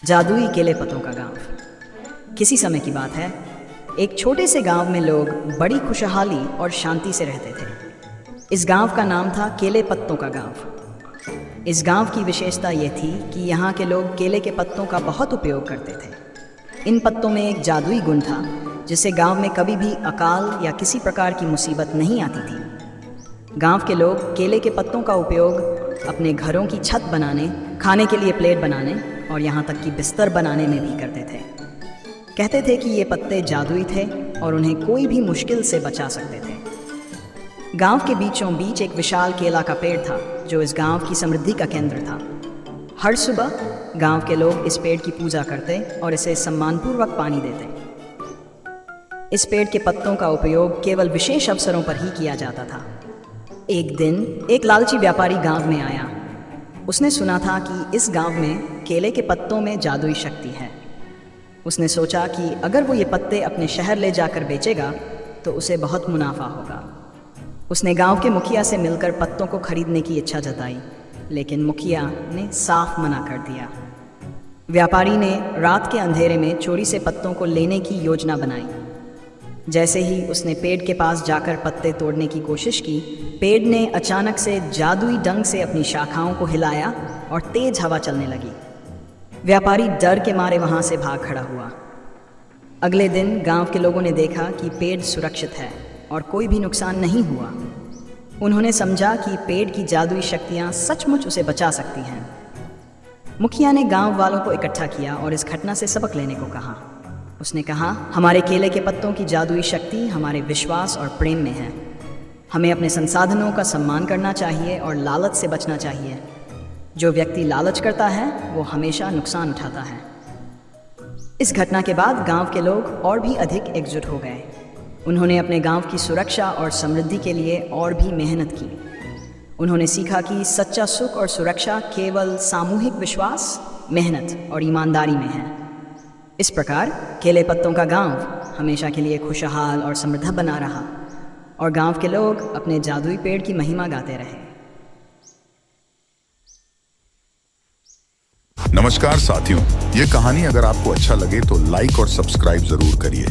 जादुई केले पत्तों का गांव। किसी समय की बात है, एक छोटे से गांव में लोग बड़ी खुशहाली और शांति से रहते थे। इस गांव का नाम था केले पत्तों का गांव। इस गांव की विशेषता यह थी कि यहाँ के लोग केले के पत्तों का बहुत उपयोग करते थे। इन पत्तों में एक जादुई गुण था जिससे गांव में कभी भी अकाल या किसी प्रकार की मुसीबत नहीं आती थी। गांव के लोग केले के पत्तों का उपयोग अपने घरों की छत बनाने, खाने के लिए प्लेट बनाने और यहाँ तक कि बिस्तर बनाने में भी करते थे। कहते थे कि ये पत्ते जादुई थे और उन्हें कोई भी मुश्किल से बचा सकते थे। गांव के बीचों बीच एक विशाल केला का पेड़ था जो इस गांव की समृद्धि का केंद्र था। हर सुबह गांव के लोग इस पेड़ की पूजा करते और इसे सम्मानपूर्वक पानी देते। इस पेड़ के पत्तों का उपयोग केवल विशेष अवसरों पर ही किया जाता था। एक दिन एक लालची व्यापारी गांव में आया। उसने सुना था कि इस गांव में केले के पत्तों में जादुई शक्ति है। उसने सोचा कि अगर वो ये पत्ते अपने शहर ले जाकर बेचेगा तो उसे बहुत मुनाफा होगा। उसने गांव के मुखिया से मिलकर पत्तों को खरीदने की इच्छा जताई, लेकिन मुखिया ने साफ मना कर दिया। व्यापारी ने रात के अंधेरे में चोरी से पत्तों को लेने की योजना बनाई। जैसे ही उसने पेड़ के पास जाकर पत्ते तोड़ने की कोशिश की, पेड़ ने अचानक से जादुई ढंग से अपनी शाखाओं को हिलाया और तेज हवा चलने लगी। व्यापारी डर के मारे वहां से भाग खड़ा हुआ। अगले दिन गांव के लोगों ने देखा कि पेड़ सुरक्षित है और कोई भी नुकसान नहीं हुआ। उन्होंने समझा कि पेड़ की जादुई शक्तियां सचमुच उसे बचा सकती हैं। मुखिया ने गांव वालों को इकट्ठा किया और इस घटना से सबक लेने को कहा। उसने कहा, हमारे केले के पत्तों की जादुई शक्ति हमारे विश्वास और प्रेम में है। हमें अपने संसाधनों का सम्मान करना चाहिए और लालच से बचना चाहिए। जो व्यक्ति लालच करता है वो हमेशा नुकसान उठाता है। इस घटना के बाद गांव के लोग और भी अधिक एकजुट हो गए। उन्होंने अपने गांव की सुरक्षा और समृद्धि के लिए और भी मेहनत की। उन्होंने सीखा कि सच्चा सुख और सुरक्षा केवल सामूहिक विश्वास, मेहनत और ईमानदारी में है। इस प्रकार केले पत्तों का गांव हमेशा के लिए खुशहाल और समृद्ध बना रहा और गांव के लोग अपने जादुई पेड़ की महिमा गाते रहे। नमस्कार साथियों, ये कहानी अगर आपको अच्छा लगे तो लाइक और सब्सक्राइब जरूर करिए।